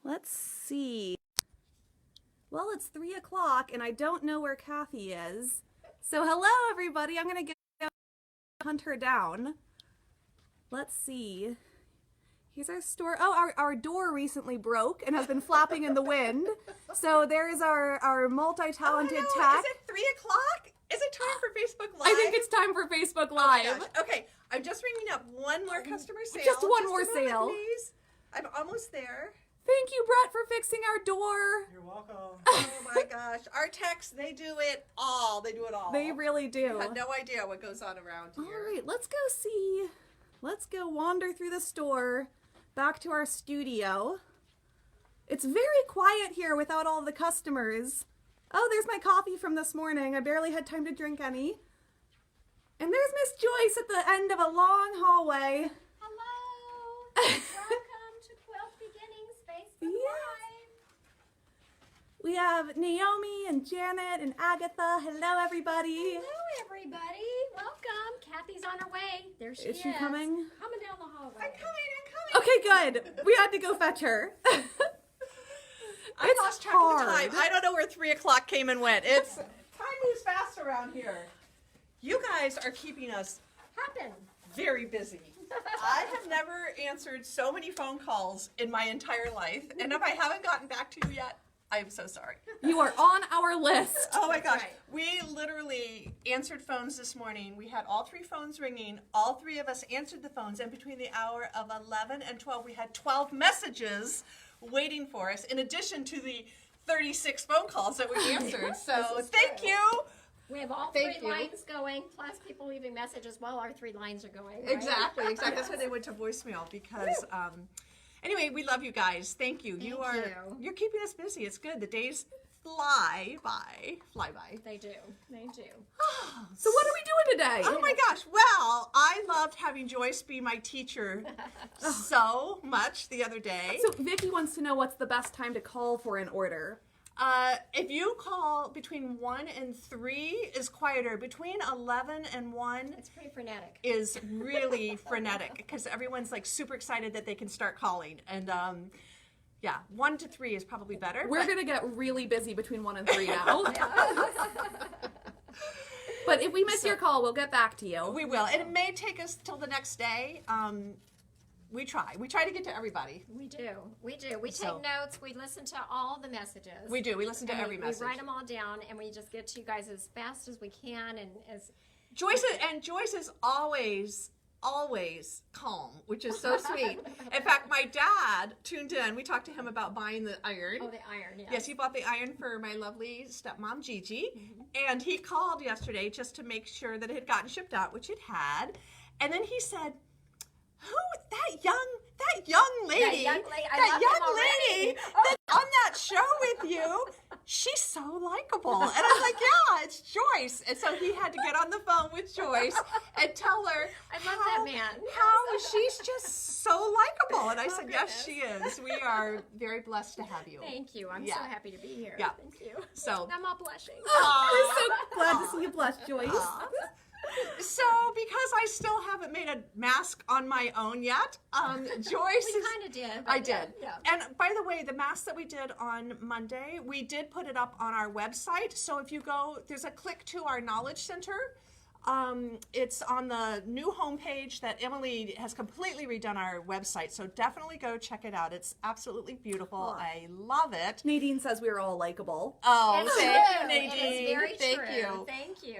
Let's see. Well, it's 3 o'clock and I don't know where Kathy is. So hello everybody, I'm gonna go hunt her down. Let's see. Here's our store. Oh, our door recently broke and has been flapping in the wind. So there's our multi-talented tech. Is it 3 o'clock? Is it time for Facebook Live? I think it's time for Facebook Live. Oh my gosh. Okay, I'm just ringing up one more customer sale. Just one more a moment, sale. Please. I'm almost there. Thank you, Brett, for fixing our door. You're welcome. Oh my gosh. Our techs, they do it all. They do it all. They really do. I have no idea what goes on around here. All right, let's go see. Let's go wander through the store, back to our studio. It's very quiet here without all the customers. Oh, there's my coffee from this morning. I barely had time to drink any. And there's Miss Joyce at the end of a long hallway. Hello! Welcome to Quilt Beginnings Facebook Live. We have Naomi and Janet and Agatha. Hello, everybody. Hello, everybody. Welcome. Kathy's on her way. There she is. Is she coming? Coming down the hallway. I'm coming. Okay, good. We had to go fetch her. I It's lost track of the hard. time. I don't know where 3 o'clock came and went. It's time moves fast around here. You guys are keeping us Happen. very busy. I have never answered so many phone calls in my entire life, and if I haven't gotten back to you yet, I am so sorry. You are on our list. Oh my gosh. right. We literally answered phones this morning. We had all 3 phones ringing. All 3 of us answered the phones, and between the hour of 11 and 12, we had 12 messages waiting for us, in addition to the 36 phone calls that we answered. So thank you. We have all Thank three you. lines going, plus people leaving messages while our 3 lines are going. Right? Exactly. That's why they went to voicemail, because anyway, we love you guys. Thank you. Thank you. You're keeping us busy. It's good. The days fly by. They do. They do. So what are we doing today? Oh my gosh. Well, I loved having Joyce be my teacher so much the other day. So Vicky wants to know what's the best time to call for an order. If you call between 1 and 3 is quieter. Between 11 and 1 It's pretty frenetic. is really frenetic, because everyone's like super excited that they can start calling. And yeah, 1 to 3 is probably better. We're going to get really busy between 1 and 3 now. But if we miss your call, we'll get back to you. We will. And it may take us till the next day. We try. We try to get to everybody. We do. We do. We So- take notes. We listen to all the messages. We do. We listen to And every message. We write them all down, and we just get to you guys as fast as we can, and as Joyce is always calm, which is so sweet. In fact, my dad tuned in. We talked to him about buying the iron. oh, the iron. Yeah. Yes, he bought the iron for my lovely stepmom, Gigi. And he called yesterday just to make sure that it had gotten shipped out, which it had. And then he said, who, that young lady, young lady, I that love him young already. lady that's on that show with you, she's so likable. And I was like, yeah, it's Joyce. And so he had to get on the phone with Joyce and tell her, I love that man. how she's just so likable. And I Oh, said, yes, she is. We are very blessed to have you. Thank you. I'm so Yeah. happy to be here. Yeah. Thank you. So, I'm all blushing. We're so glad to see you blush, Joyce. so because I still haven't made a mask on my own yet, Joyce We is. kind of did. I did. Yeah. And by the way, the mask that we did on Monday, we did put it up on our website. So if you go, there's a click to our Knowledge Center. It's on the new homepage that Emily has completely redone our website. So definitely go check it out. It's absolutely beautiful. I love it. Nadine says we were all likable. Oh, It's thank true. you, Nadine. It is very Thank true. you. Thank you.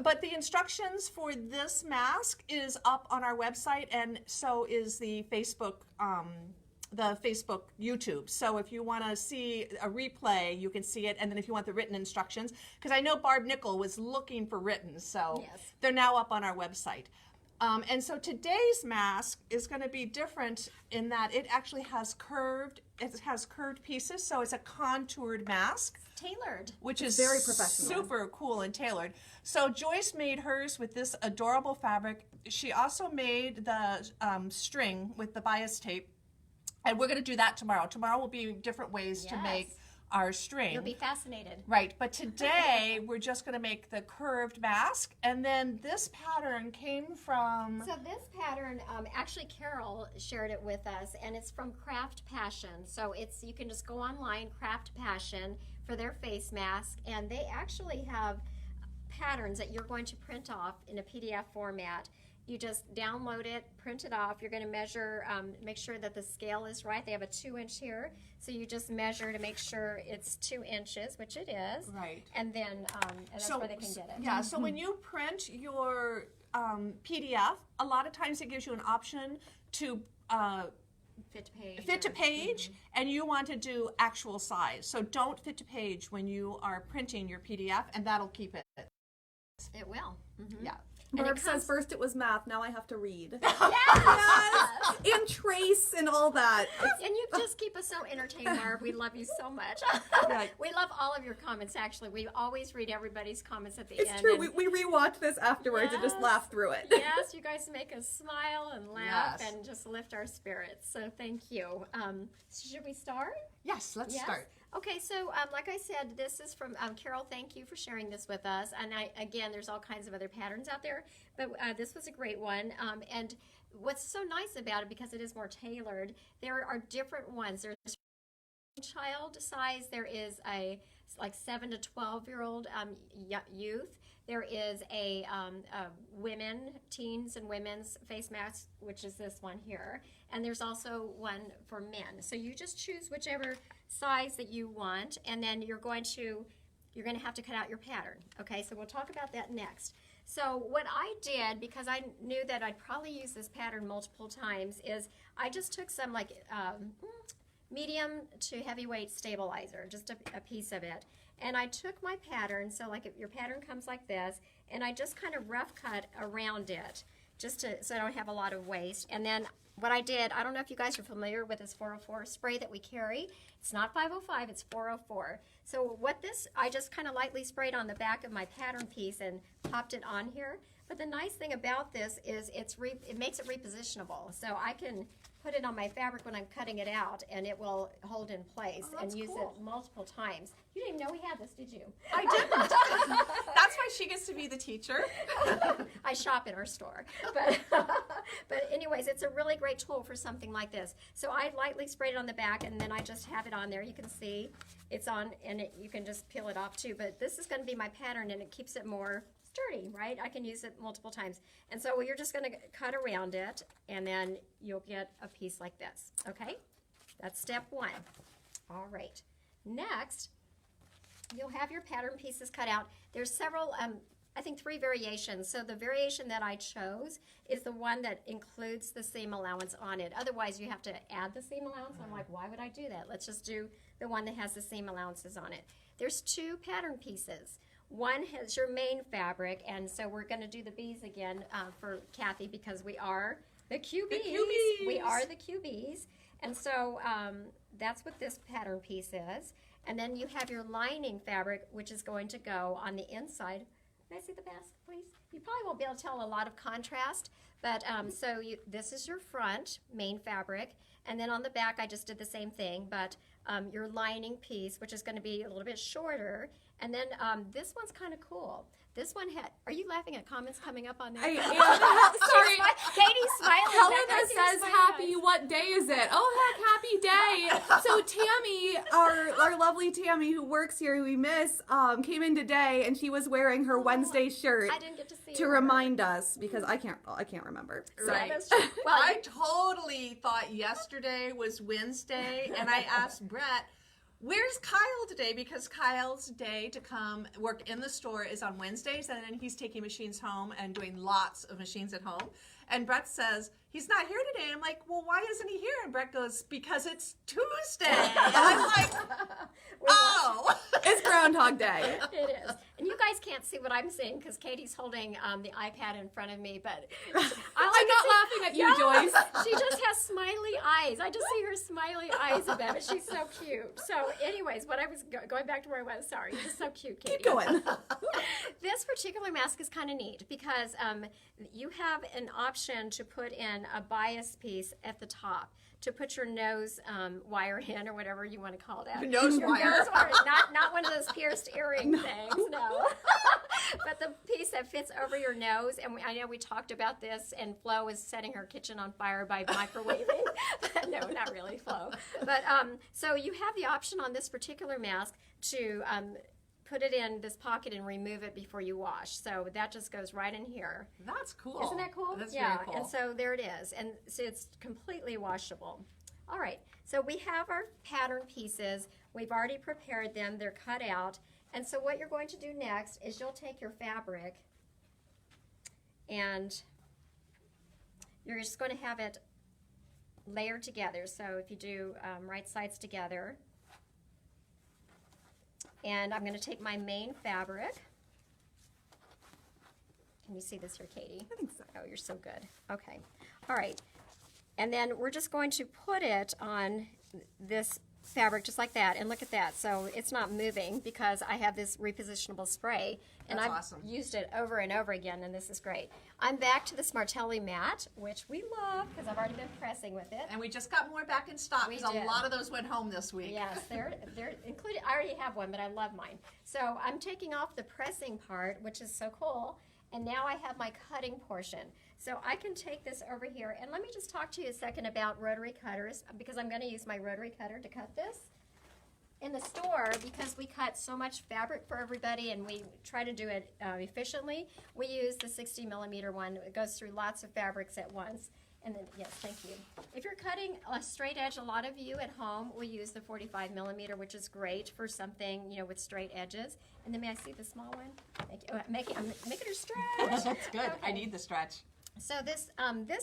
But the instructions for this mask is up on our website, and so is the Facebook YouTube. So if you want to see a replay, you can see it, and then if you want the written instructions, because I know Barb Nickel was looking for written, so Yes. they're now up on our website. And so today's mask is going to be different in that it actually has curved pieces, so it's a contoured mask, Tailored. which is very professional. super cool and tailored. So Joyce made hers with this adorable fabric. She also made the string with the bias tape, and we're going to do that tomorrow. Tomorrow will be different ways to Yes. make our string. You'll be fascinated. Right, but today we're just going to make the curved mask, and then this pattern came from. So this pattern, actually Carol shared it with us, and it's from Craft Passion. So you can just go online, Craft Passion, for their face mask, and they actually have patterns that you're going to print off in a PDF format. You just download it, print it off. You're going to measure, make sure that the scale is right. They have a 2-inch here, so you just measure to make sure it's 2 inches, which it is. Right. And then and that's where they can get it. Yeah, so when you print your PDF, a lot of times it gives you an option to Fit to page. fit to page, and you want to do actual size. So don't fit to page when you are printing your PDF, and that'll keep it. It will. Yeah. And Barb it says comes- first it was math, now I have to read. Yes! And trace and all that. And you just keep us so entertained, Barb. We love you so much. Right. We love all of your comments, actually. We always read everybody's comments at the It's end. true. and- We rewatch this afterwards and just Yes. laugh through it. Yes, you guys make us smile and laugh Yes. and just lift our spirits. So thank you. Should we start? Yes, let's Yes? start. Okay, so like I said, this is from Carol. Thank you for sharing this with us. And again, there's all kinds of other patterns out there, but this was a great one. And what's so nice about it, because it is more tailored, there are different ones. There's child size. There is a like 7 to 12-year-old youth. There is a women, teens and women's face mask, which is this one here. And there's also one for men. So you just choose whichever size that you want, and then you're going to have to cut out your pattern. Okay, so we'll talk about that next. So what I did, because I knew that I'd probably use this pattern multiple times, is I just took some like medium to heavyweight stabilizer, just a piece of it. And I took my pattern, so like if your pattern comes like this, and I just kind of rough cut around it, so I don't have a lot of waste. And then what I did, I don't know if you guys are familiar with this 404 spray that we carry. It's not 505, it's 404. So I just kind of lightly sprayed on the back of my pattern piece and popped it on here. But the nice thing about this is it makes it repositionable. So I can put it on my fabric when I'm cutting it out, and it will hold in place and use it multiple times. You didn't even know we had this, did you? I didn't. That's why she gets to be the teacher. I shop in our store. But anyways, it's a really great tool for something like this. So I lightly sprayed it on the back, and then I just have it on there. You can see it's on, and you can just peel it off too. But this is going to be my pattern, and it keeps it more sturdy, right? I can use it multiple times. And so you're just going to cut around it, and then you'll get a piece like this, okay? That's step one. All right. Next, you'll have your pattern pieces cut out. There's several, I think 3 variations. So the variation that I chose is the one that includes the seam allowance on it. Otherwise, you have to add the seam allowance. I'm like, why would I do that? Let's just do the one that has the seam allowances on it. There's 2 pattern pieces. One has your main fabric, and so we're going to do the bees again for Kathy, because we are the QBs. We are the QBs. And so that's what this pattern piece is. And then you have your lining fabric, which is going to go on the inside. Can I see the mask, please? You probably won't be able to tell a lot of contrast, but this is your front main fabric, and then on the back I just did the same thing, but your lining piece, which is going to be a little bit shorter, and then this one's kind of cool. This one are you laughing at comments coming up on there? I am. Sorry, Katie's smiling. Helena I see her says, smiling happy, eyes. what day is it? Oh, heck, happy day. So Tammy, our lovely Tammy who works here, who we miss, came in today, and she was wearing her Wednesday shirt I didn't get to see to her. remind us, because I can't remember. So. Right. That's true. Well, I totally thought yesterday was Wednesday, and I asked Brett, where's Kyle today? Because Kyle's day to come work in the store is on Wednesdays, and then he's taking machines home and doing lots of machines at home. And Brett says, he's not here today. I'm like, well, why isn't he here? And Brett goes, because it's Tuesday. And I'm like, oh. It's Groundhog Day. It is. And you guys can't see what I'm seeing because Katie's holding the iPad in front of me, but all I'm not laughing at you, Joyce. She just has smiley eyes. I just see her smiley eyes about it. She's so cute. So anyways, what I was going back to where I was, sorry. You're so cute, Katie. Keep going. This particular mask is kind of neat because you have an option to put in a bias piece at the top to put your nose wire in, or whatever you want to call that. Nose Your wire. nose wire. Not one of those pierced earring things, no. But the piece that fits over your nose, and I know we talked about this, and Flo was setting her kitchen on fire by microwaving. No, not really, Flo. But so you have the option on this particular mask to put it in this pocket and remove it before you wash. So that just goes right in here. That's cool. Isn't that cool? That's yeah. very cool. And so there it is. And so it's completely washable. All right. So we have our pattern pieces. We've already prepared them. They're cut out. And so what you're going to do next is you'll take your fabric and you're just going to have it layered together. So if you do right sides together, and I'm going to take my main fabric. Can you see this here, Katie? I think so. Oh, you're so good. Okay. All right. And then we're just going to put it on this fabric just like that. And look at that. So it's not moving because I have this repositionable spray. And That's I've awesome. used it over and over again, and this is great. I'm back to the Smartelli mat, which we love because I've already been pressing with it. And we just got more back in stock We because a did. lot of those went home this week. Yes, they're included. I already have one, but I love mine. So I'm taking off the pressing part, which is so cool. And now I have my cutting portion. So I can take this over here, and let me just talk to you a second about rotary cutters, because I'm going to use my rotary cutter to cut this. In the store, because we cut so much fabric for everybody and we try to do it efficiently, we use the 60 millimeter one. It goes through lots of fabrics at once. And then, yes, thank you. If you're cutting a straight edge, a lot of you at home will use the 45 millimeter, which is great for something, you know, with straight edges. And then may I see the small one? Thank you. I'm making her stretch. That's good. I Okay. need the stretch. So this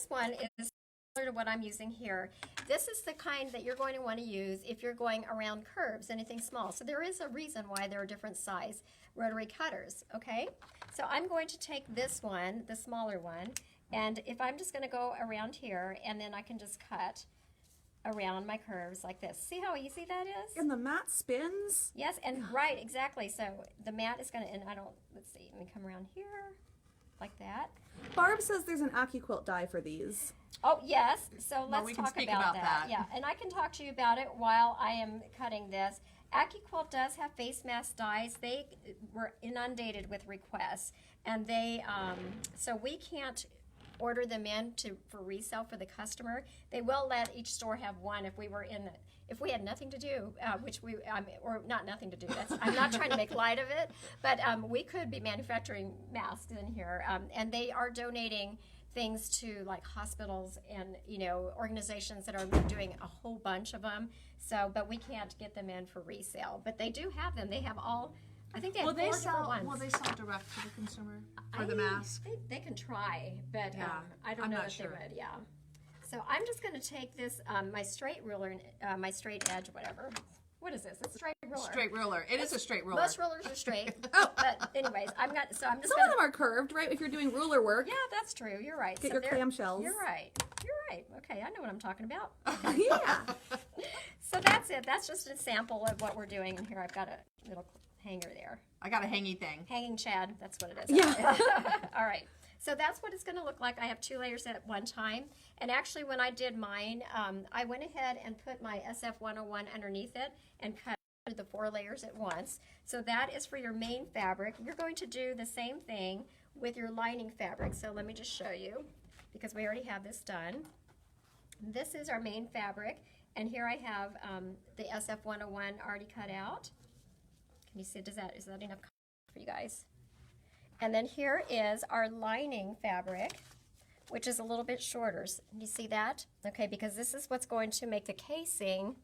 one is similar to what I'm using here. This is the kind that you're going to want to use if you're going around curves, anything small. So there is a reason why there are different size rotary cutters, okay? So I'm going to take this one, the smaller one, and if I'm just going to go around here, and then I can just cut around my curves like this. See how easy that is? And the mat spins. Yes, and right, exactly. So the mat is going to, and let's see, let me come around here like that. Barb says there's an AccuQuilt die for these. Oh, yes. So let's we can talk speak about about that. that. Yeah, and I can talk to you about it while I am cutting this. AccuQuilt does have face mask dies. They were inundated with requests, and they so we can't order them in for resale for the customer. They will let each store have one if we were if we had nothing to do, which we, or not nothing to do, I'm not trying to make light of it, but we could be manufacturing masks in here, and they are donating things to like hospitals and, you know, organizations that are doing a whole bunch of them. So, but we can't get them in for resale, but they do have them. They have all, I think they have 4 different ones. Will they sell direct to the consumer for the mask? They can try, but Yeah, I don't I'm know not if sure. they would. Yeah. So I'm just going to take this, my straight ruler, my straight edge, whatever. What is this? It's a straight ruler. Straight ruler. It is a straight ruler. Most rulers are straight. But anyways, I'm just Some of going them are curved, right? If you're doing ruler work. Yeah, that's true. You're right. Get So your there- clamshells. You're right. You're right. Okay, I know what I'm talking about. Yeah. So that's it. That's just a sample of what we're doing. And here I've got a little hanger there. I got a hangy thing. Hanging Chad, that's what it is. Yeah. All right. So that's what it's going to look like. I have 2 layers at one time. And actually, when I did mine, I went ahead and put my SF101 underneath it and cut the 4 layers at once. So that is for your main fabric. You're going to do the same thing with your lining fabric. So let me just show you, because we already have this done. This is our main fabric. And here I have the SF101 already cut out. Can you see, is that enough for you guys? And then here is our lining fabric, which is a little bit shorter. You see that? Okay, because this is what's going to make the casing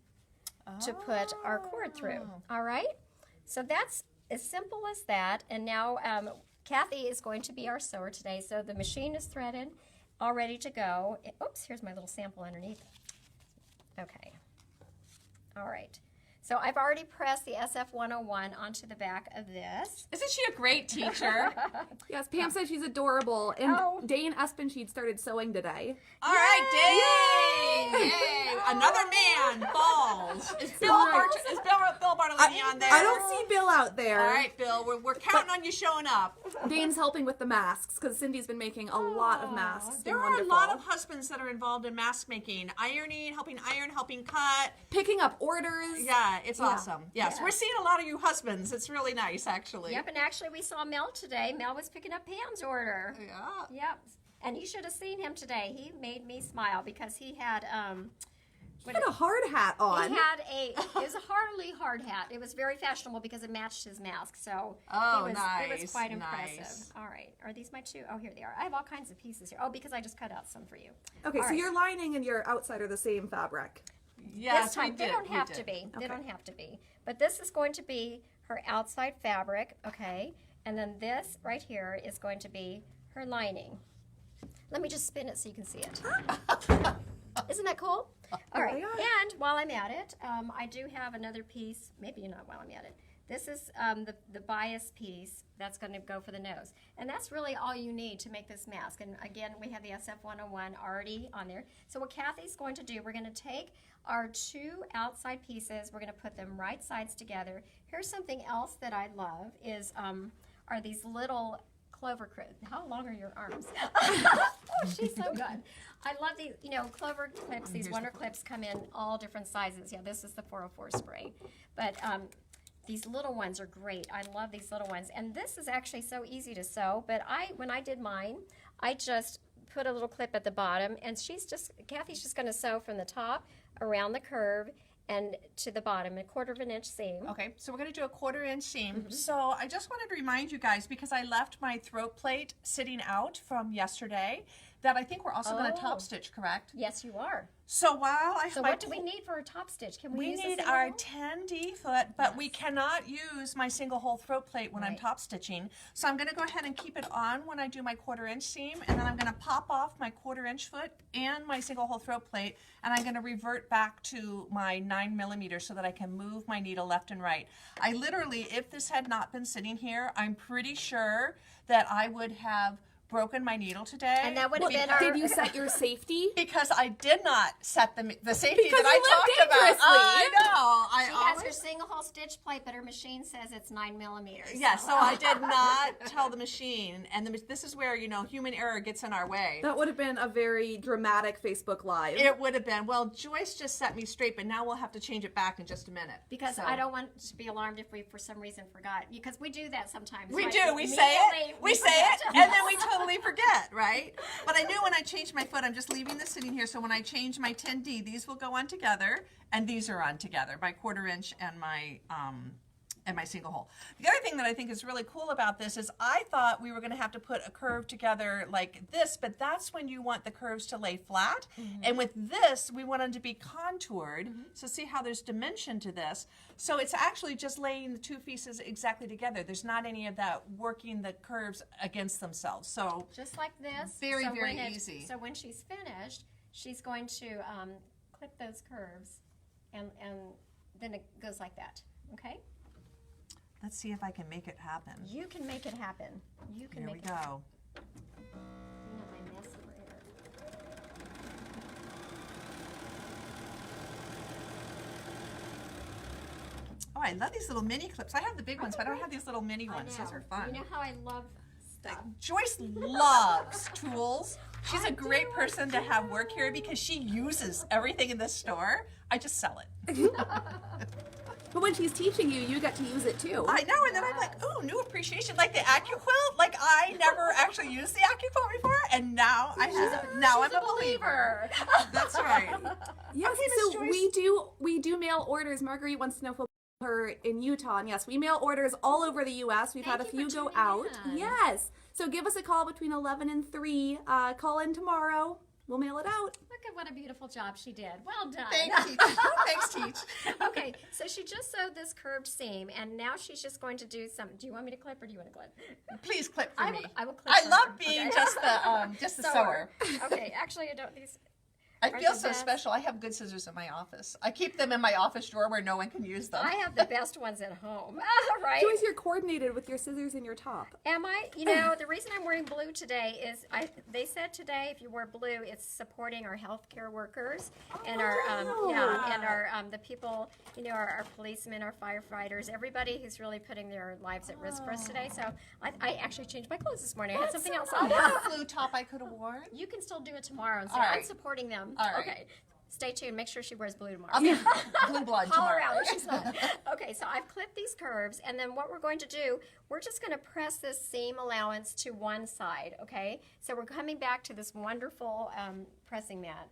to put our cord through. All right? So that's as simple as that. And now Kathy is going to be our sewer today. So the machine is threaded, all ready to go. Oops, here's my little sample underneath. Okay. All right. So I've already pressed the SF101 onto the back of this. Isn't she a great teacher? Yes, Pam says she's adorable. And Oh. Dane Espensheed started sewing today. All right, Dave! Yay! Another man falls. Is Bill Bartolini on there? I don't see Bill out there. All right, Bill, we're counting on you showing up. Dane's helping with the masks because Cindy's been making a lot of masks. It's been There are wonderful. a lot of husbands that are involved in mask making, ironing, helping iron, helping cut. Picking up orders. Yeah, it's awesome. Yes, Yeah. we're seeing a lot of you husbands. It's really nice, actually. Yep, and actually we saw Mel today. Mel was picking up Pam's order. Yeah. Yep. And you should have seen him today. He made me smile because he had He had a hard hat on. it was a hard hat. It was very fashionable because it matched his mask. So Oh, it was nice, quite nice. impressive. All right. Are these my two? Oh, here they are. I have all kinds of pieces here. Oh, because I just cut out some for you. Okay, All so right. your lining and your outside are the same fabric. Yes, This time we they did. don't we have did. to be. They Okay. don't have to be. But this is going to be her outside fabric, okay? And then this right here is going to be her lining. Let me just spin it so you can see it. Isn't that cool? All right. yeah. And while I'm at it, I do have another piece. Maybe not while I'm at it. This is the bias piece that's going to go for the nose. And that's really all you need to make this mask. And again, we have the SF-101 already on there. So what Kathy's going to do, we're going to take our two outside pieces, we're going to put them right sides together. Here's something else that I love is are these little clover clips. How long are your arms? Oh, she's so good. I love these, clover clips. These Wonder Clips come in all different sizes. Yeah, this is the 404 spray. But these little ones are great. I love these little ones. And this is actually so easy to sew. But when I did mine, I just put a little clip at the bottom. And Kathy's just going to sew from the top around the curve and to the bottom, 1/4 inch seam. Okay, so we're going to do a 1/4 inch seam. So I just wanted to remind you guys, because I left my throat plate sitting out from yesterday, that I think we're also going to top stitch, correct? Yes, you are. So while I So what do we need for a top stitch? Can we use a need single our hole? 10D foot, but we cannot use my single hole throat plate when I'm Right. top stitching. So I'm going to go ahead and keep it on when I do my 1/4 inch seam, and then I'm going to pop off my 1/4 inch foot and my single hole throat plate, and I'm going to revert back to my 9mm so that I can move my needle left and right. I literally, if this had not been sitting here, I'm pretty sure that I would have broken my needle today. And that would have been because- our- Did you set your safety? because I did not set the safety Because that I you live talked about. dangerously. I know. I She has her always single hole stitch plate, but her machine says it's 9mm. Yeah, so I did not tell the machine, and this is where, human error gets in our way. That would have been a very dramatic Facebook Live. It would have been, well, Joyce just set me straight, but now we'll have to change it back in just a minute. Because So- I don't want to be alarmed if we, for some reason, forgot. Because we do that sometimes. We right? do, we say Immediately it, we say it, forget. and then we totally forget, right? But I knew when I changed my foot, I'm just leaving this sitting here, so when I change my 10D, these will go on together, and these are on together, my 1/4 inch and my single hole. The other thing that I think is really cool about this is I thought we were going to have to put a curve together like this, but that's when you want the curves to lay flat. And with this, we want them to be contoured. So see how there's dimension to this. So it's actually just laying the two pieces exactly together. There's not any of that working the curves against themselves. So Just like this. Very, so very when easy. So when she's finished, she's going to clip those curves, and then it goes like that. Okay? let's see if I can make it happen. You can make it happen. You can Here we make it happen. go. Clean up my mess over here. Oh, I love these little mini clips. I have the big ones, but I don't have these little mini I ones. Those know. are fun. You know how I love stuff. Joyce loves tools. She's a great person to have work here because she uses everything in this store. I just sell it. But when she's teaching you, you get to use it too. I know, and then I'm like, ooh, new appreciation. Like the AccuQuilt, like I never actually used the AccuQuilt before, and now I have. Now I'm a believer. That's right. Yes, Okay, Miss so Joyce. we do mail orders. Marguerite wants to know if we'll mail her in Utah, and yes, we mail orders all over the U.S. We've had a Thank you few for go tuning out. in. Yes, so give us a call between 11 and 3. Call in tomorrow. We'll mail it out. Look at what a beautiful job she did. Well done. Thanks, Teach. Thanks, Teach. Okay, so she just sewed this curved seam, and now she's just going to do some. Do you want me to clip, or do you want to clip? Please clip for I me. will clip. I for love her, being okay? just the sewer. Okay, actually, I don't. These. I Aren't feel the so best? special. I have good scissors in my office. I keep them in my office drawer where no one can use them. I have the best ones at home, right? Joyce, you're coordinated with your scissors in your top. Am I? You know, the reason I'm wearing blue today is they said today if you wear blue, it's supporting our healthcare workers and our and our the people, you know, our policemen, our firefighters, everybody who's really putting their lives at risk for us today. So I actually changed my clothes this morning. I had something else on. A blue top I could have worn. You can still do it tomorrow and say All right. I'm supporting them. All right. Okay. Stay tuned. Make sure she wears blue tomorrow. Blue blood Call her tomorrow. out if she's not. Okay, so I've clipped these curves, and then what we're going to do, we're just going to press this seam allowance to one side, okay? So we're coming back to this wonderful pressing mat.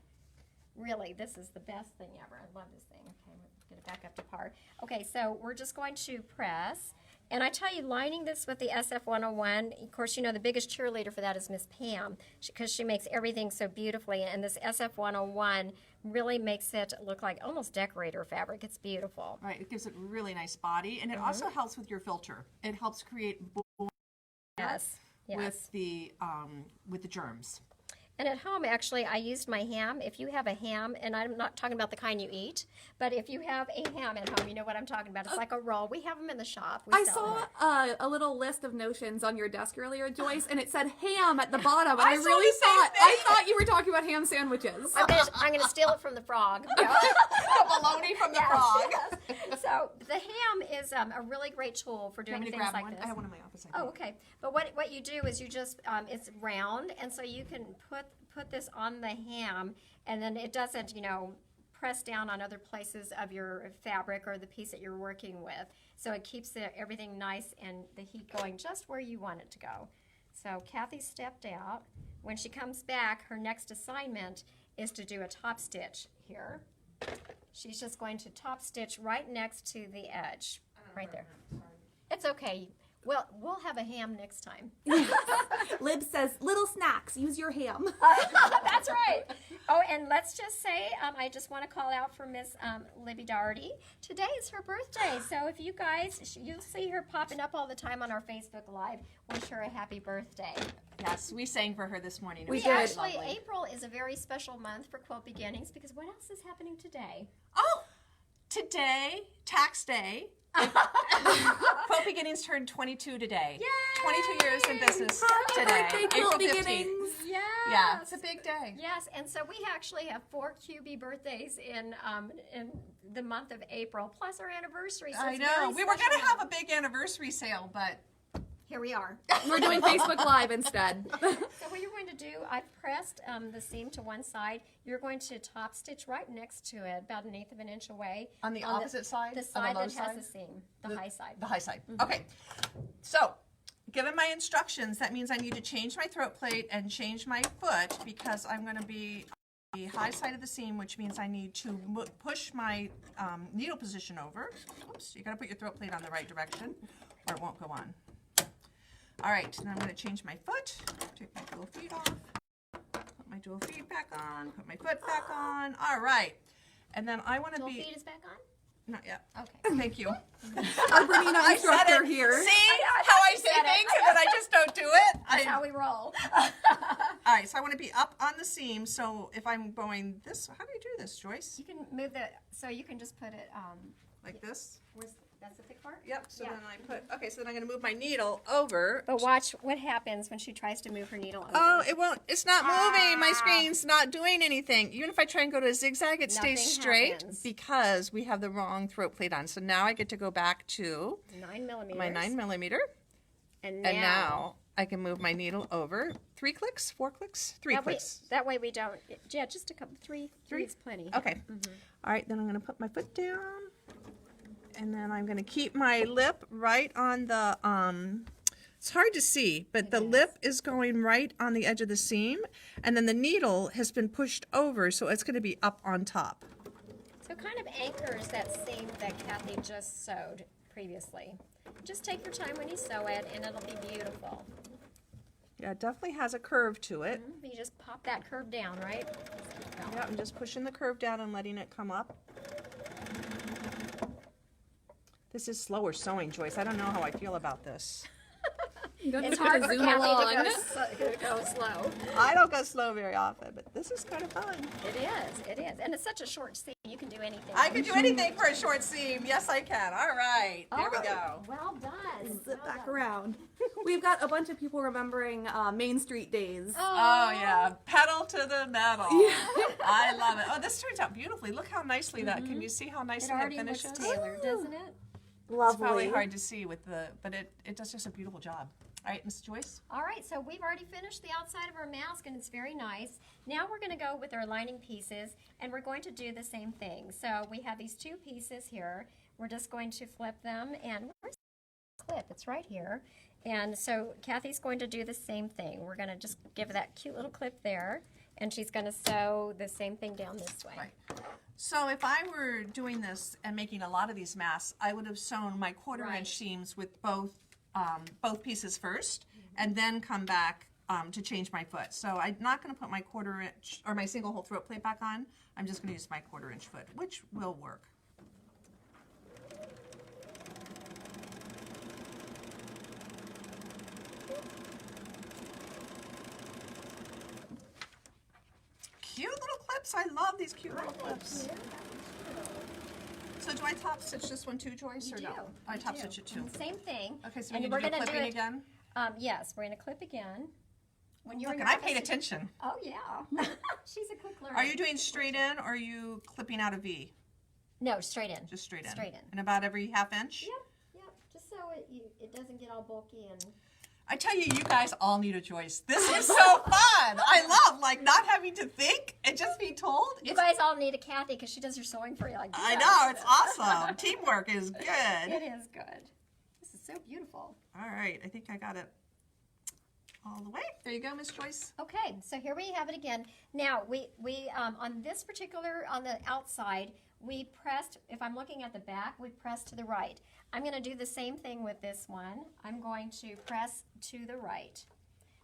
Really, this is the best thing ever. I love this thing. Okay, we'll get it back up to par. Okay, so we're just going to press. And I tell you, lining this with the SF-101, of course, you know, the biggest cheerleader for that is Miss Pam, because she makes everything so beautifully. And this SF-101 really makes it look like almost decorator fabric. It's beautiful. Right, it gives it a really nice body, and it also helps with your filter. It helps create Yes. Yes. with the germs. And at home, actually, I used my ham. If you have a ham, and I'm not talking about the kind you eat, but if you have a ham at home, you know what I'm talking about. It's like a roll. We have them in the shop. We I sell saw them. a little list of notions on your desk earlier, Joyce, and it said ham at the bottom. And I I saw really the same I thought you were talking about ham sandwiches. I'm gonna steal it from the frog. Yeah. Bologna from the Yes, frog. yes. So the ham is a really great tool for doing Want me to things grab like one? this. I have one in my office. I Oh, think. okay. But what you do is you just it's round, and so you can put this on the ham, and then it doesn't, you know, press down on other places of your fabric or the piece that you're working with. So it keeps everything nice and the heat going just where you want it to go. So Kathy stepped out. When she comes back, her next assignment is to do a top stitch here. She's just going to top stitch right next to the edge, right there. It's okay. Well, we'll have a ham next time. Lib says, little snacks, use your ham. That's right. Oh, and let's just say, I just want to call out for Miss Libby Doherty. Today is her birthday, so if you guys, you'll see her popping up all the time on our Facebook Live. Wish her a happy birthday. Yes, we sang for her this morning. It We was did. very Actually, lovely. April is a very special month for Quilt Beginnings because what else is happening today? Oh, today, tax day. Quilt Beginnings turned 22 today. Yay! 22 years in business Happy today. birthday, April Quilt 15th. Beginnings. Yes. Yeah, it's a big day. Yes, and so we actually have 4 QB birthdays in the month of April, plus our anniversary. So I it's know. very We were going to special. have a big anniversary sale, but Here we are. We're doing Facebook Live instead. So what you're going to do, I've pressed the seam to one side. You're going to top stitch right next to it, about 1/8 of an inch away. on the opposite side, The on side low that side? has the seam, the high side. The high side. Okay. So, given my instructions, that means I need to change my throat plate and change my foot because I'm going to be on the high side of the seam, which means I need to push my needle position over. Oops, you got to put your throat plate on the right direction or it won't go on. All right, now I'm going to change my foot, take my dual feet off, put my dual feet back on, put my foot back on. All right. And then I want to Dual be... feet is back on? Not yet. Okay. Thank you. Our Bernina I said instructor it. here. See I how I you say said it. things and then I just don't do it? That's how we roll. All right, so I want to be up on the seam. So if I'm going this, how do you do this, Joyce? You can move the, so you can just put it, Like this? that's the thick part? Yep. So Yeah. then I put, okay, so then I'm going to move my needle over. But watch what happens when she tries to move her needle over. Oh, it won't, it's not moving. My screen's not doing anything. Even if I try and go to a zigzag, it Nothing stays straight happens. because we have the wrong throat plate on. So now I get to go back to 9 millimeters. my 9mm. And And now I can move my needle over 3 clicks, 4 clicks, 3 clicks. That way we don't, yeah, just a couple, three is plenty. Okay. All right, then I'm going to put my foot down. And then I'm going to keep my lip right on the, it's hard to see, but the lip is going right on the edge of the seam. And then the needle has been pushed over, so it's going to be up on top. So it kind of anchors that seam that Kathy just sewed previously. Just take your time when you sew it and it'll be beautiful. Yeah, it definitely has a curve to it. You just pop that curve down, right? Yeah, I'm just pushing the curve down and letting it come up. This is slower sewing, Joyce. I don't know how I feel about this. You don't It's have hard to for zoom Kathy along. to go slow. I don't go slow very often, but this is kind of fun. It is. And it's such a short seam, you can do anything. I can do anything for a short seam. Yes, I can. All right, there we go. Well done. Zip back around. We've got a bunch of people remembering Main Street days. Oh yeah, pedal to the metal. I love it. Oh, this turns out beautifully. Look how nicely that. Can you see how It nicely it already looks finishes? tailored, doesn't it? Lovely. It's probably hard to see with the, but it does just a beautiful job. All right, Miss Joyce. All right, so we've already finished the outside of our mask, and it's very nice. Now we're going to go with our lining pieces, and we're going to do the same thing. So we have these two pieces here. We're just going to flip them, and where's the clip? It's right here. And so Kathy's going to do the same thing. We're going to just give that cute little clip there, and she's going to sew the same thing down this way. Right. So if I were doing this and making a lot of these masks, I would have sewn my quarter-inch seams with both pieces first, and then come back to change my foot. So I'm not going to put my quarter-inch or my single-hole throat plate back on. I'm just going to use my quarter-inch foot, which will work. Cute little clips. I love these cute little clips. So do I top stitch this one too, Joyce, or no? I top stitch it too. Same thing. Okay, so and we need we're to do gonna do clipping it again? Yes, we're going to clip again. When you're Look, in and your I paid office- attention. Oh, yeah. She's a quick learner. Are you doing straight in, or are you clipping out a V? No, straight in. Just straight in. Straight in. And about every half inch? Yep. Just so it doesn't get all bulky and... I tell you, you guys all need a Joyce. This is so fun. I love, like, not having to think and just be told. You guys all need a Kathy because she does your sewing for you. Like I this. know, it's awesome. Teamwork is good. It is good. This is so beautiful. All right, I think I got it all the way. There you go, Miss Joyce. Okay, so here we have it again. Now, we on this particular, on the outside, we pressed, if I'm looking at the back, we pressed to the right. I'm going to do the same thing with this one. I'm going to press to the right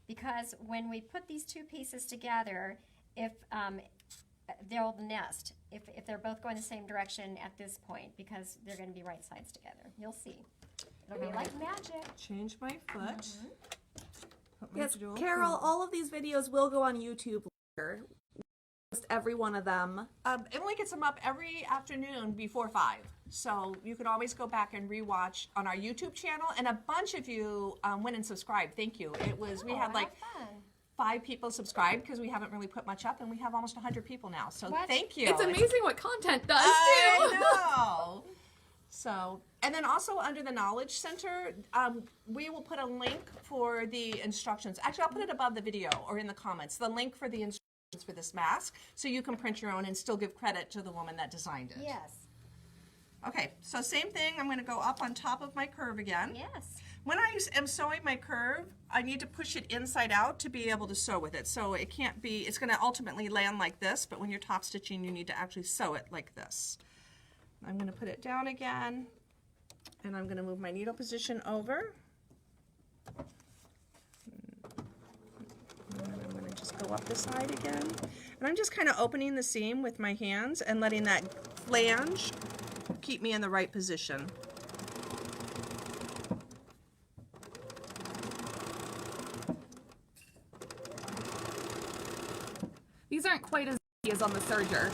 because when we put these two pieces together, if they'll nest, if they're both going the same direction at this point because they're going to be right sides together. You'll see. It'll be like magic. Change my foot. Put my Yes, jewel Carol, through. all of these videos will go on YouTube later. Just every one of them. Emily gets them up every afternoon before 5. So you can always go back and rewatch on our YouTube channel. And a bunch of you went and subscribed. Thank you. It was, we had like Fun. 5 people subscribed because we haven't really put much up, and we have almost 100 people now. So What? thank you. It's amazing what content does, I too. know. So, and then also under the Knowledge Center, we will put a link for the instructions. Actually, I'll put it above the video or in the comments, the link for the instructions for this mask, so you can print your own and still give credit to the woman that designed it. Yes. Okay, so same thing, I'm gonna go up on top of my curve again. Yes. When I am sewing my curve, I need to push it inside out to be able to sew with it. So it can't be, it's gonna ultimately land like this, but when you're top stitching, you need to actually sew it like this. I'm gonna put it down again, and I'm gonna move my needle position over. And I'm gonna just go up the side again. And I'm just kind of opening the seam with my hands and letting that flange keep me in the right position. These aren't quite as easy as on the serger.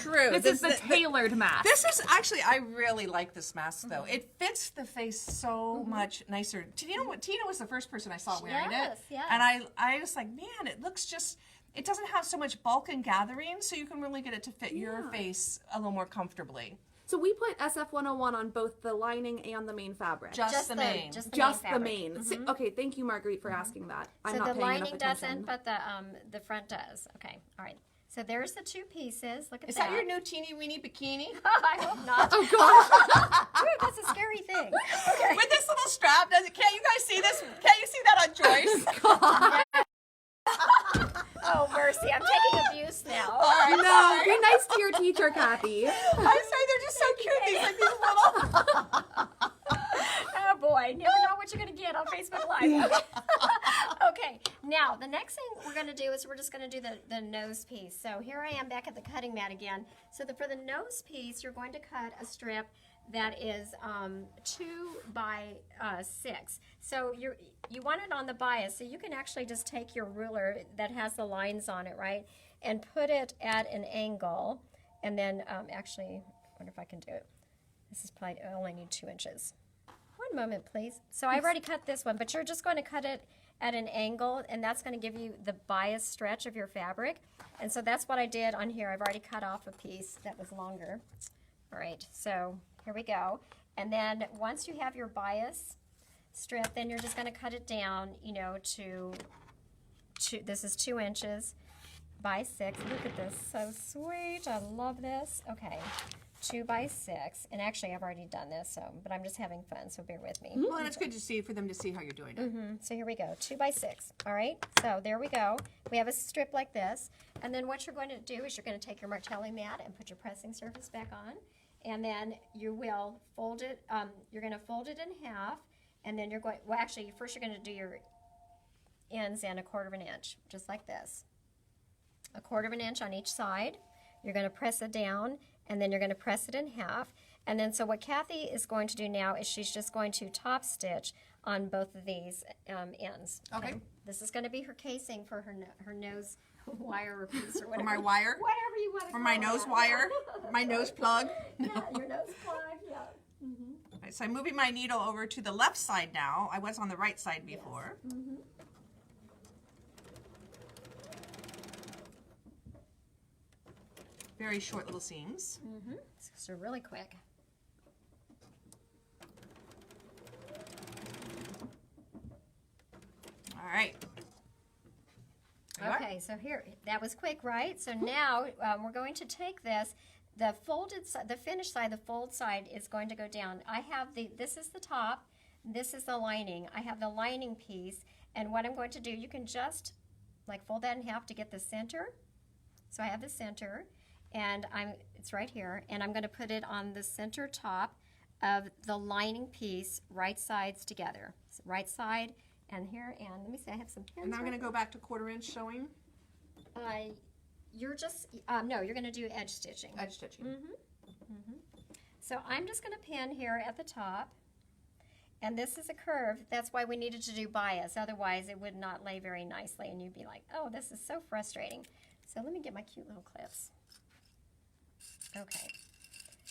True. This is the tailored mask. This is actually, I really like this mask though. It fits the face so much nicer. You know what? Tina was the first person I saw wearing Yes, it. yes. And I was like, man, it looks just, it doesn't have so much bulk and gathering, so you can really get it to fit your face a little more comfortably. So we put SF101 on both the lining and the main fabric. Just the main. Just the Just main the fabric. main. See- okay, thank you, Marguerite, for asking that. I'm So not the paying enough lining attention. doesn't, but the front does. Okay, all right. So there's the two pieces. Look at Is that. that your new teeny weeny bikini? I hope not. Oh gosh! Dude, that's a scary thing. Okay. With this little strap, can't you guys see this? Can't you see that on Joyce? Oh, mercy. I'm taking abuse now. No, be nice to your teacher, Kathy. I'm sorry, they're just so cute. These like these little. Oh, boy. Never know what you're going to get on Facebook Live. Okay. Now, the next thing we're going to do is we're just going to do the nose piece. So here I am back at the cutting mat again. So for the nose piece, you're going to cut a strip that is 2 by 6. So you want it on the bias, so you can actually just take your ruler that has the lines on it, right, and put it at an angle, and then actually, I wonder if I can do it. This is probably, I only need 2 inches. One moment, please. So I've already cut this one, but you're just going to cut it at an angle, and that's going to give you the bias stretch of your fabric. And so that's what I did on here. I've already cut off a piece that was longer. All right, so here we go. And then once you have your bias strip, then you're just going to cut it down, you know, to this is 2 inches by 6. Look at this, so sweet. I love this. Okay, 2 by 6, and actually I've already done this, so but I'm just having fun, so bear with me. Well, and it's good to see for them to see how you're doing it. So here we go, 2 by 6. All right, so there we go. We have a strip like this, and then what you're going to do is you're going to take your Martelli mat and put your pressing surface back on, and then you will fold it. You're going to fold it in half, and then you're going. Well, actually, first you're going to do your ends and 1/4 inch, just like this. 1/4 inch on each side. You're going to press it down, and then you're going to press it in half. And then so what Kathy is going to do now is she's just going to top stitch on both of these ends. Okay. This is going to be her casing for her nose wire or piece or For whatever. my wire, Whatever you want to for my call nose that. wire, my nose plug. Yeah, your nose plug, yeah. All right, so I'm moving my needle over to the left side now. I was on the right side before. Very short little seams. So really quick. All right. There you are. Okay, so here, that was quick, right? So now we're going to take this, the folded side, the finished side, the fold side is going to go down. I have this is the top, this is the lining. I have the lining piece, and what I'm going to do, you can just like fold that in half to get the center. So I have the center, and it's right here, and I'm going to put it on the center top of the lining piece, right sides together. So right side and here, and let me see, I have some pins. And now I'm right going to go back to 1/4 inch sewing, You're just, no, you're going to do edge stitching. edge stitching. So I'm just going to pin here at the top, and this is a curve. That's why we needed to do bias. Otherwise, it would not lay very nicely, and you'd be like, oh, this is so frustrating. So let me get my cute little clips. Okay.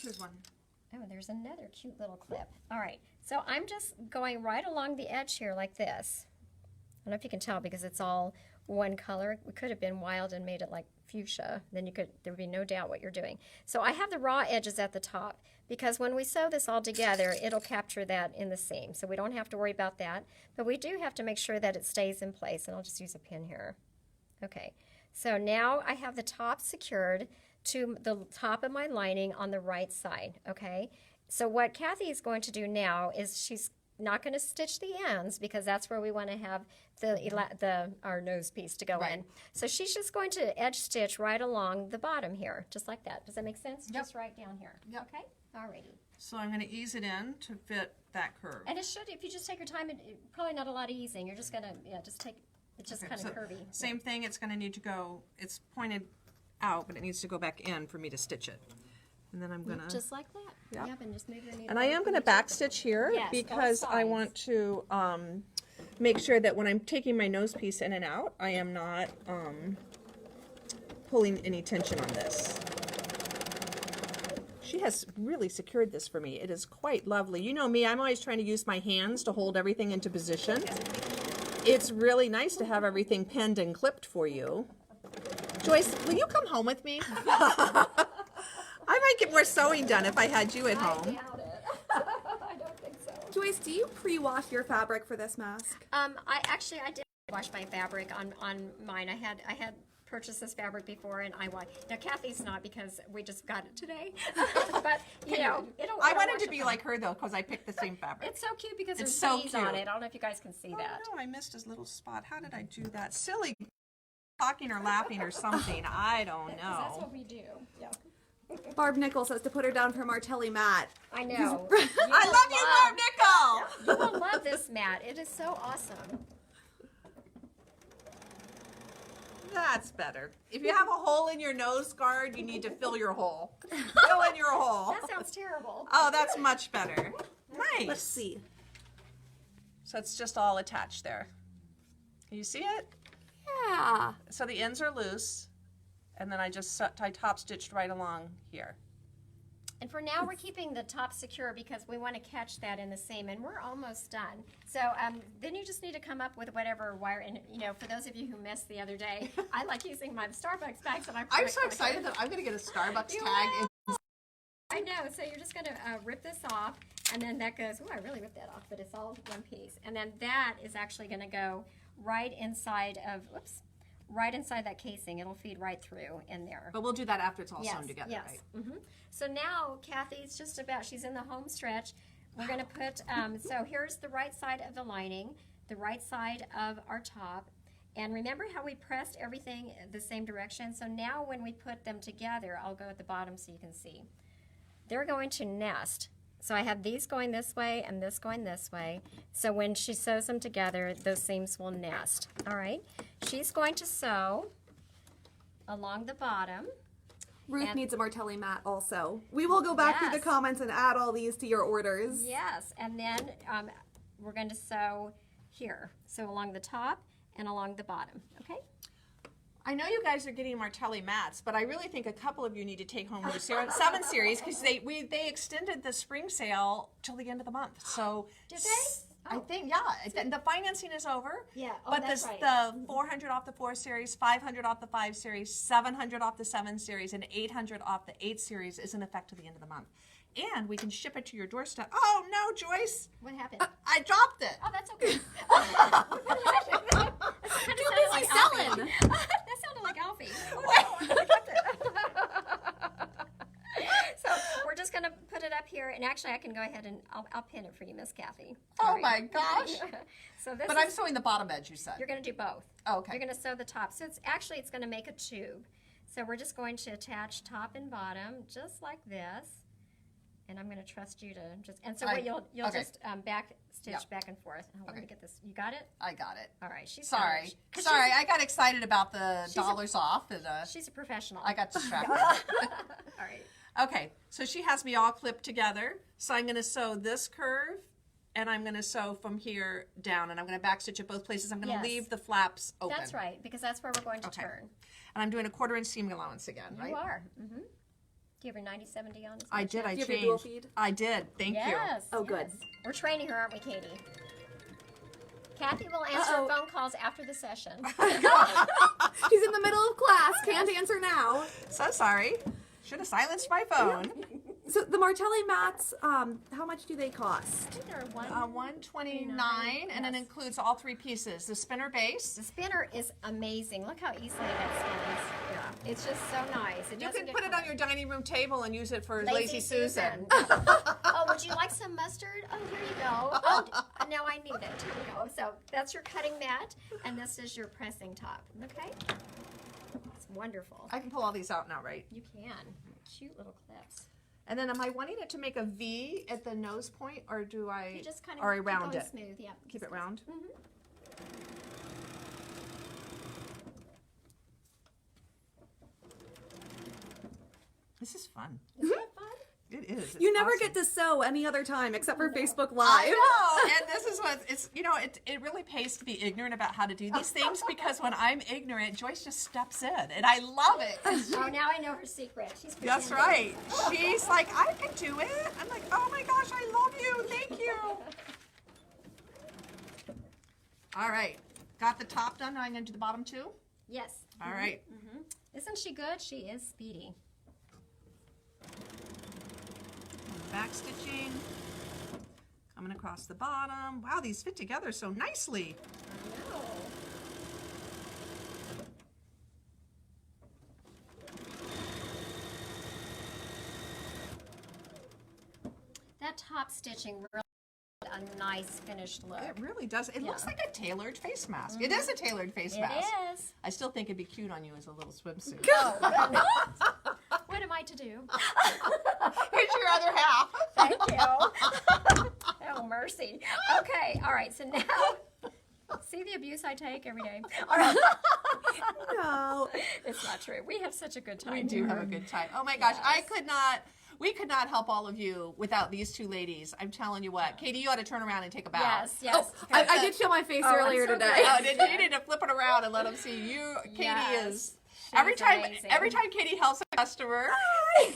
Here's one. Oh, there's another cute little clip. All right, so I'm just going right along the edge here like this. I don't know if you can tell because it's all one color. We could have been wild and made it like fuchsia. Then there would be no doubt what you're doing. So I have the raw edges at the top because when we sew this all together, it'll capture that in the seam. So we don't have to worry about that. But we do have to make sure that it stays in place. And I'll just use a pin here. Okay, so now I have the top secured to the top of my lining on the right side, okay? So what Kathy is going to do now is she's not going to stitch the ends because that's where we want to have our nose piece to go in. So she's just going to edge stitch right along the bottom here, just like that. Does that make sense? Yep. Just right down here. Yep. Okay? Alrighty. So I'm going to ease it in to fit that curve. And it should, if you just take your time, probably not a lot of easing. You're just going to, just take, it's just Okay, kind of so curvy. Same thing, it's going to need to go, it's pointed out, but it needs to go back in for me to stitch it. And then I'm going to... Just like that. Yep, and just move your needle. And I am going to back stitch here Yes, because both I sides. want to make sure that when I'm taking my nose piece in and out, I am not pulling any tension on this. She has really secured this for me. It is quite lovely. You know me, I'm always trying to use my hands to hold everything into position. It's really nice to have everything pinned and clipped for you. Joyce, will you come home with me? I might get more sewing done if I had you at home. Doubt it. I don't think so. Joyce, do you pre-wash your fabric for this mask? I did wash my fabric on mine. I had purchased this fabric before, and I washed. Now Kathy's not because we just got it today, but it'll. I it'll wanted wash to be like her though, because I picked the same fabric. It's so cute because there's It's so bees on cute. it. I don't know if you guys can see that. Oh no, I missed his little spot. How did I do that? Silly talking or laughing or something. I don't That's know. what we do. Yeah. Barb Nichols says to put her down for Martelli mat. I know. I love you, Barb Nickel! You will love this mat. It is so awesome. That's better. If you have a hole in your nose guard, you need to fill your hole. Fill in your hole. That sounds terrible. Oh, that's much better. Nice. Let's see. So it's just all attached there. Can you see it? Yeah. So the ends are loose, and then I top stitched right along here. And for now, we're keeping the top secure because we want to catch that in the seam, and we're almost done. So then you just need to come up with whatever wire, and for those of you who missed the other day, I like using my Starbucks bags that I'm so excited that I'm going to get a Starbucks You tag. will. I know, so you're just going to rip this off, and then that goes, oh, I really ripped that off, but it's all one piece. And then that is actually going to go right inside of, right inside that casing. It'll feed right through in there. But we'll do that after it's all Yes, sewn together, yes. right? Mm-hmm. So now, Kathy, it's just about, she's in the home stretch. We're going to put, so here's the right side of the lining, the right side of our top. And remember how we pressed everything the same direction? So now when we put them together, I'll go at the bottom so you can see. They're going to nest. So I have these going this way and this going this way. So when she sews them together, those seams will nest. All right. She's going to sew along the bottom. Ruth And- needs a Martelli mat also. We will go back through the Yes. comments and add all these to your orders. Yes, and then we're going to sew here. So along the top and along the bottom, okay? I know you guys are getting Martelli mats, but I really think a couple of you need to take home your 7 series because they extended the spring sale till the end of the month. So Did they? I think the financing is over. Yeah, oh, but that's the 400 off the 4 series, 500 off the 5 series, 700 off the 7 series, and 800 off the 8 series is in effect to the end of the month. And we can ship it to your doorstep. Oh no, Joyce! What happened? I dropped it. Oh, that's okay. Too busy selling. That sounded like Alfie. So we're just going to put it up here, and actually I can go ahead and I'll pin it for you, Miss Kathy. Oh All my right. gosh! So this But I'm sewing the bottom edge. You said. You're going to do both. Oh, okay. You're going to sew the top. So it's going to make a tube. So we're just going to attach top and bottom just like this. And I'm going to trust you to just, and so what you'll okay. just back stitch Yep. back and forth. Oh, let me Okay. get this. You got it? I got it. All right. She's Sorry. got it. 'Cause Sorry, I got excited about the She's a- dollars off. And, She's a professional. I got distracted. All right. Okay, so she has me all clipped together. So I'm going to sew this curve, and I'm going to sew from here down, and I'm going to backstitch at both places. I'm going to Yes. leave the flaps open. That's right, because that's where we're going to Okay. turn. And I'm doing a 1/4 inch seam allowance again, right? You are. Mm-hmm. Do you have your 90/70 on? I did. I Do you have your changed. dual feed? I did. Thank you. Yes. Oh, good. yes. We're training her, aren't we, Katie? Kathy will answer Uh-oh. phone calls after the session. She's in the middle of class. Can't answer now. So sorry. Should have silenced my phone. So the Martelli mats, how much do they cost? I think they're one. $129, and it Yes. includes all 3 pieces: the spinner base. The spinner is amazing. Look how easily that spins. Yeah, it's just so nice. It You doesn't can get put it on your dining room table and use it for Lazy Susan. Oh, would you like some mustard? Oh, here you go. Oh, now I need it. Here you go. So that's your cutting mat, and this is your pressing top. Okay? It's wonderful. I can pull all these out now, right? You can. Cute little clips. And then am I wanting it to make a V at the nose point, or do I, You just kind of or I keep round going it? smooth. Yeah. Keep it round? This is fun. Isn't that fun? It is. It's You never awesome. get to sew any other time except for Facebook I Live. know, and this is what it's. It really pays to be ignorant about how to do these things because when I'm ignorant, Joyce just steps in, and I love it. Oh, now I know her secret. She's That's pretending. right. She's like, I can do it. I'm like, oh my gosh, I love you. Thank you. All right, got the top done. Now I'm going to do the bottom too. Yes. All right. Isn't she good? She is speedy. Back stitching. Coming across the bottom. Wow, these fit together so nicely. I know. That top stitching really a nice finished look. It really does. It looks Yeah. like a tailored face mask. It is a tailored face It mask. is. I still think it'd be cute on you as a little swimsuit. What am I to do? Here's your other half. Thank you. Oh, mercy. Okay, all right, so now, see See the abuse I take every day. No. It's not true. We have such a good time. We do have a good time. Oh my gosh, we could not help all of you without these two ladies. I'm telling you what. Katie, you ought to turn around and take a bow. Yes. I did show my face I'm earlier so today. glad. Oh, did you need to flip it around and let them see you? Katie Yes. is She's every time amazing. Katie helps a customer. Every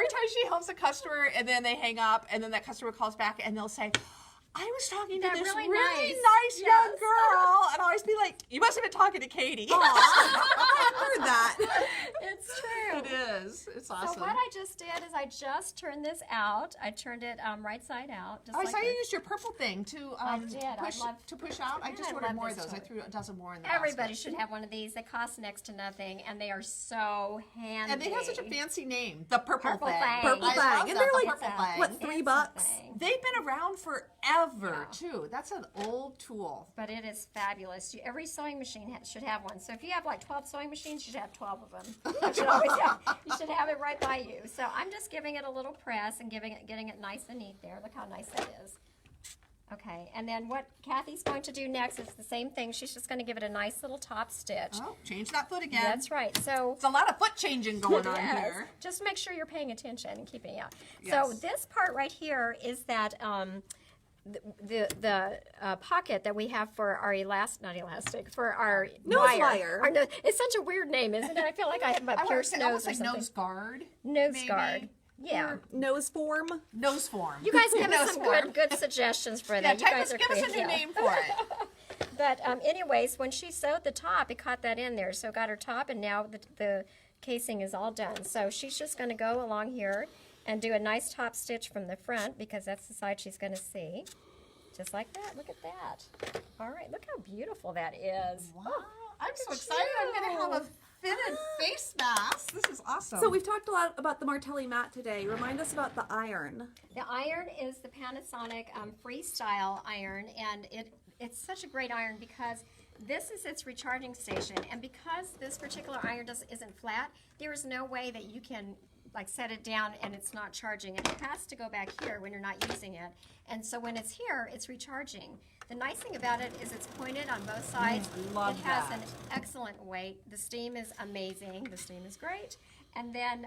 time she helps a customer and then they hang up and then that customer calls back and they'll say, I was talking to That this really really nice. nice young Yes. girl. And I always be like, you must have been talking to Katie. I heard that. It's true. It is. It's awesome. So what I just did is I just turned this out. I turned it right side out. Just Oh, I like saw you this. used your purple thing to I did. I push love- to push out. I Yeah, just I ordered love more of this those. I toy. threw a dozen more in the Everybody basket. should have one of these. They cost next to nothing, and they are so handy. And they have such a fancy name, the Purple, Purple Fang. Fang. Purple I Fang. love And that, they're the like, Purple Fang. what, $3? Thing. They've been around forever Yeah. too. That's an old tool. But it is fabulous. Every sewing machine should have one. So if you have like 12 sewing machines, you should have 12 of them. You should have it right by you. So I'm just giving it a little press and getting it nice and neat there. Look how nice that is. Okay, and then what Kathy's going to do next is the same thing. She's just going to give it a nice little top stitch. Oh, change that foot again. That's right. So It's a lot of foot changing going on Yes. here. Just make sure you're paying attention and keeping out. So Yes. this part right here is that the pocket that we have for our for our Nose wire. Our nose, it's such a weird name, isn't it? I feel like I have a I want to pierced say nose almost or like something. nose guard. Nose maybe. guard. Yeah. Nose form. Nose form. You guys give us Nose some form. good suggestions for Yeah, that. You type guys us, are give us a creative. new Yeah. name for it. But anyways, when she sewed the top, it caught that in there. So got her top, and now the casing is all done. So she's just going to go along here and do a nice top stitch from the front because that's the side she's going to see. Just like that. Look at that. All right. Look how beautiful that is. Wow. I'm so excited. I'm going to have a fitted face mask. This is awesome. So we've talked a lot about the Martelli mat today. Remind us about the iron. The iron is the Panasonic Freestyle iron, and it's such a great iron because this is its recharging station, and because this particular iron isn't flat, there is no way that you can like set it down and it's not charging. It has to go back here when you're not using it, and so when it's here, it's recharging. The nice thing about it is it's pointed on both sides. love It has that. an excellent weight. The steam is amazing. The steam is great, and then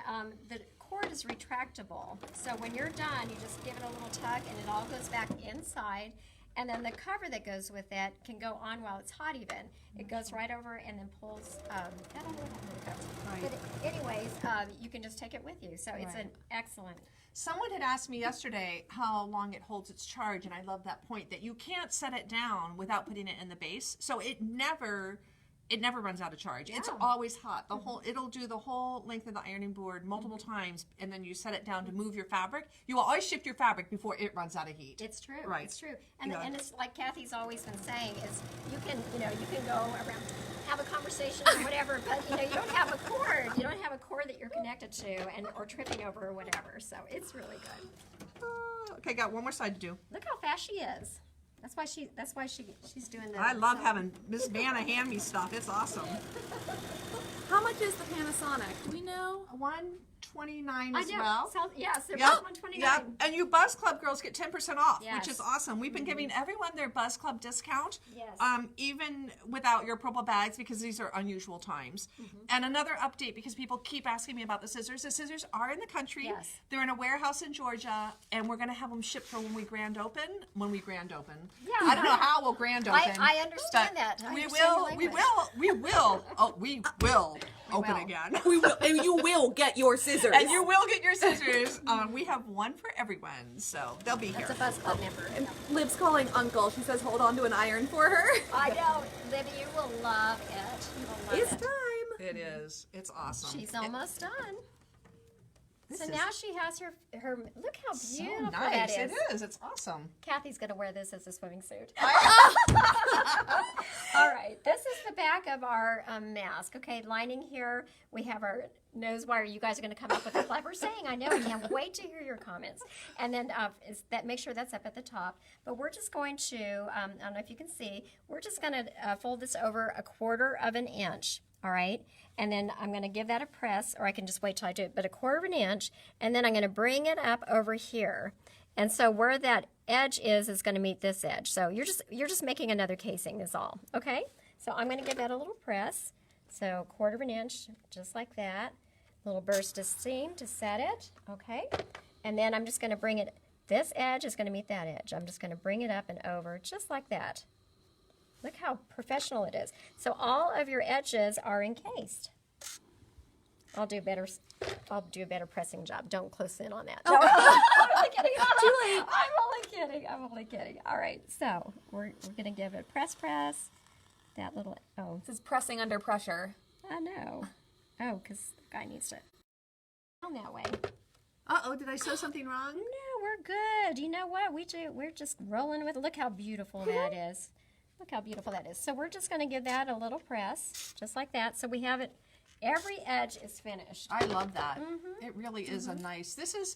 the cord is retractable. So when you're done, you just give it a little tug, and it all goes back inside. And then the cover that goes with it can go on while it's hot even. It goes right over and then pulls, I don't know what happened to the cover. Right. But anyways, you can just take it with you. So it's Right. an excellent. Someone had asked me yesterday how long it holds its charge, and I love that point that you can't set it down without putting it in the base, so it never runs out of charge. It's Yeah. always hot. It'll do the whole length of the ironing board multiple times, and then you set it down to move your fabric. You will always shift your fabric before it runs out of heat. It's true. Right. It's true. And, Yeah. and it's like Kathy's always been saying is you can go around, have a conversation or whatever, but you don't have a cord. You don't have a cord that you're connected to or tripping over or whatever. So it's really good. Okay, got one more side to do. Look how fast she is. That's why she's doing the. I love sewing. having Miss Vanna hand me stuff. It's awesome. How much is the Panasonic? Do we know? $129 I as know. well. Yes, they're Yep, both $129. yep. And you Buzz Club girls get 10% off, which Yes. is awesome. We've been giving everyone their Buzz Club discount, Yes. even without your purple bags because these are unusual times. And another update because people keep asking me about the scissors. The scissors are in the country. Yes. They're in a warehouse in Georgia, and we're going to have them shipped for when we grand open. Yeah, I don't know how we'll grand open. I understand but that. I we understand the will. We language. will. We will. Oh, we will open will. again. We will, and you will get your scissors. And you will get your scissors. We have one for everyone, so they'll be here. That's a Buzz Club member. Liv's calling Uncle. She says, hold on to an iron for her. I know, Libby, you will love it. You will love It's it. time. It is. It's awesome. She's almost done. This So is now she has her. Look how so beautiful nice. that is. It is. It's awesome. Kathy's gonna wear this as a swimming suit. All right, this is the back of our mask. Okay, lining here, we have our nose wire. You guys are gonna come up with a clever saying. I know. I can't wait to hear your comments. And then make sure that's up at the top. But we're just going to. I don't know if you can see. We're just gonna fold this over 1/4 of an inch. All right, and then I'm going to give that a press, or I can just wait till I do it, but 1/4 of an inch, and then I'm going to bring it up over here. And so where that edge is going to meet this edge. So you're just making another casing is all. Okay? So I'm going to give that a little press. So 1/4 inch, just like that. Little burst of steam to set it. Okay? And then I'm just going to bring it, this edge is going to meet that edge. I'm just going to bring it up and over just like that. Look how professional it is. So all of your edges are encased. I'll do a better pressing job. Don't close in on that. No, I'm only kidding. Too late. I'm only kidding. All right, so we're gonna give it press. That little This is pressing under pressure. I know. Oh, because the guy needs to down that way. Uh-oh, did I sew something wrong? No, we're good. You know what? We're just rolling with it. Look how beautiful that is. Look how beautiful that is. So we're just gonna give that a little press, just like that. So we have it. Every edge is finished. I love that. It really is a nice. This is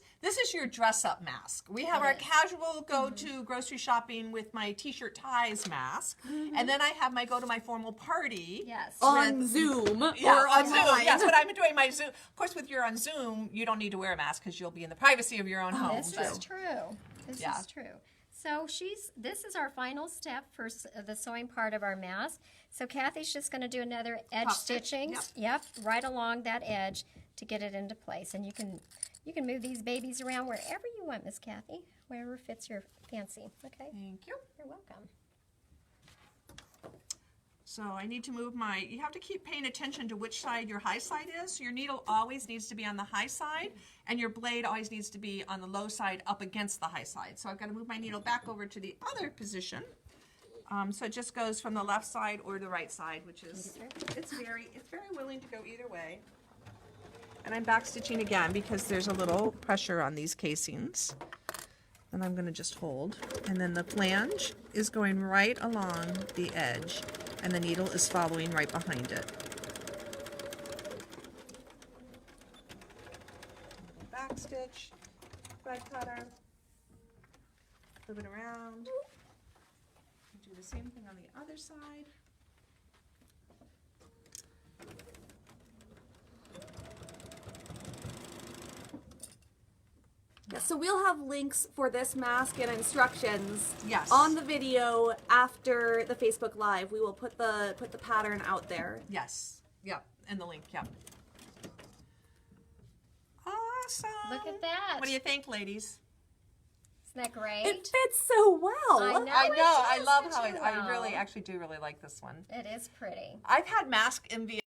your dress up mask. We have our casual go to grocery shopping with my t-shirt ties mask, and then I have my go to my formal party. Yes. On Zoom or on Zoom. online. Yes, when I'm doing my Zoom. Of course, with you're on Zoom, you don't need to wear a mask because you'll be in the privacy of your own home. This is true. This is true. So this is our final step for the sewing part of our mask. So Kathy's just going to do another edge Top stitch, stitching. Yep, right along that edge to get it into place. And you can move these babies around wherever you want, Miss Kathy, wherever fits your fancy. Okay. Thank you. You're welcome. So I need to move you have to keep paying attention to which side your high side is. So your needle always needs to be on the high side, and your blade always needs to be on the low side up against the high side. So I've got to move my needle back over to the other position. So it just goes from the left side or the right side, which is, it's very willing to go either way. And I'm back stitching again because there's a little pressure on these casings. And I'm going to just hold. And then the flange is going right along the edge, and the needle is following right behind it. Back stitch, thread cutter, flip it around. Do the same thing on the other side. Yeah, so we'll have links for this mask and instructions Yes. on the video after the Facebook Live. We will put the pattern out there. Yes. Yep. And the link. Yep. Awesome. Look at that. What do you think, ladies? Isn't that great? It fits so well. I know. I it know. I does love fit how you I well. really actually do really like this one. It is pretty. I've had mask envy.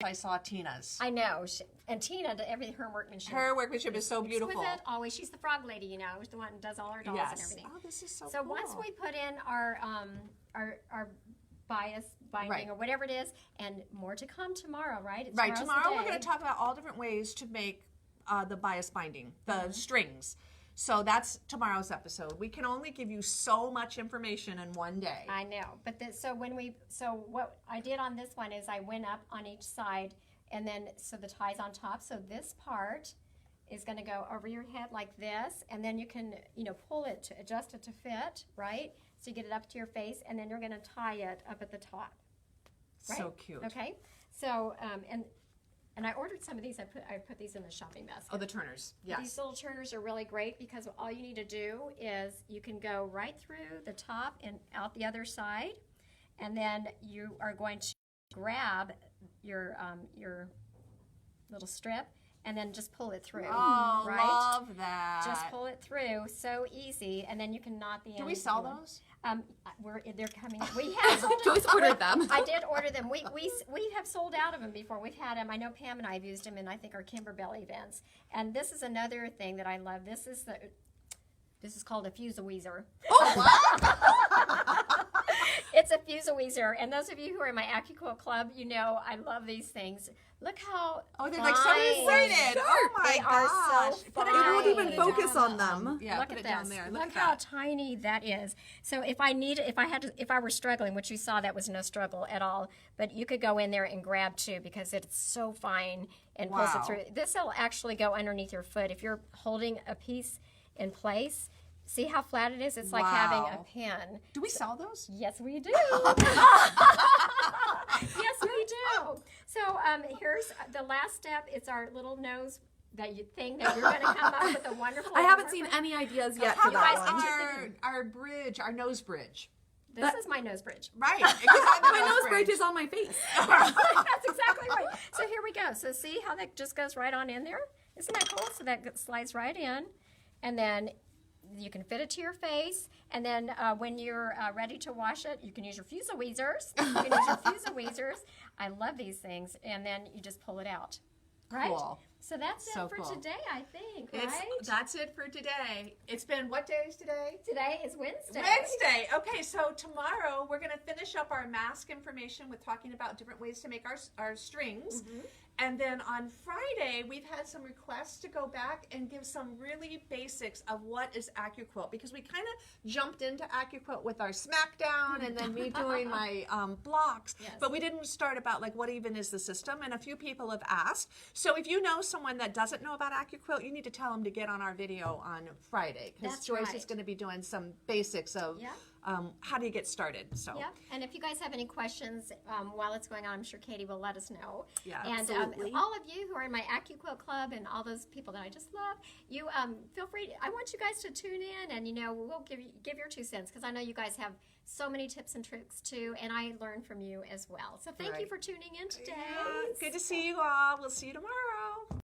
I saw Tina's. I know. And Tina, her workmanship. Her workmanship is so beautiful. Exquisite, always. She's the frog lady, you know. She's the one who does all our dolls and everything. Oh, this is so So cool. once we put in our bias binding Right. or whatever it is, and more to come tomorrow, right? Right, Tomorrow's the tomorrow we're day. going to talk about all different ways to make the bias binding, the strings. So that's tomorrow's episode. We can only give you so much information in one day. I know, but so what I did on this one is I went up on each side, and then so the tie's on top. So this part is going to go over your head like this, and then you can pull it to adjust it to fit, right? So you get it up to your face, and then you're going to tie it up at the top. Right? So cute. Okay. So and I ordered some of these. I put these in the shopping basket. Oh, the Turners. These Yes. little turners are really great because all you need to do is you can go right through the top and out the other side, and then you are going to grab your little strip and then just pull it through. Oh, right? love that. Just pull it through, so easy, and then you can knot the end. Do we sell those? They're coming. We have sold Joyce ordered them. I did order them. We have sold out of them before. We've had them. I know Pam and I have used them in I think our Kimberbell events. And this is another thing that I love. This is called a Fuse-a-Weezer. It's a Fuse-a-Weezer, and those of you who are in my AccuQuilt club, you know I love these things. Look how They're like so fine. excited. Oh my They are gosh. so Put It won't even fine. focus on them. Yeah, Look put at it down this. there. Look at how that. tiny that is. So if I were struggling, which you saw, that was no struggle at all. But you could go in there and grab two because it's so fine and pulls Wow. it through. This will actually go underneath your foot if you're holding a piece in place. See how flat it is? It's like having a Wow. pin. Do we sell those? Yes, we do. Yes, we do. So here's the last step. It's our little nose that you think that you're going to come up with a wonderful. I haven't seen any ideas yet How for that about one. our bridge, our nose bridge? This is my nose bridge. Right. Exactly. My nose bridge is on my face. That's exactly right. So here we go. So see how that just goes right on in there? Isn't that cool? So that slides right in. And then you can fit it to your face. And then when you're ready to wash it, you can use your Fusel Weezers. You can use your Fusel Weezers. I love these things. And then you just pull it out. Right? Cool. So that's So it for cool. today, I think, right? That's it for today. It's been what day is today? Today is Wednesday. Wednesday. Okay, so tomorrow we're going to finish up our mask information with talking about different ways to make our strings. Mm-hmm. And then on Friday, we've had some requests to go back and give some really basics of what is AccuQuilt, because we kind of jumped into AccuQuilt with our Smackdown and then me doing my blocks, Yes. but we didn't start about like what even is the system, and a few people have asked. So if you know someone that doesn't know about AccuQuilt, you need to tell them to get on our video on Friday, because That's Joyce right. is going to be doing some basics of Yeah. how do you get started. So Yeah, and if you guys have any questions while it's going on, I'm sure Katie will let us know. Yeah, and absolutely. all of you who are in my AccuQuilt Club and all those people that I just love, you feel free. I want you guys to tune in, and we'll give your 2 cents, because I know you guys have so many tips and tricks too, and I learn from you as well. So thank you Right. for tuning in today. yeah, good to see you all. We'll see you tomorrow.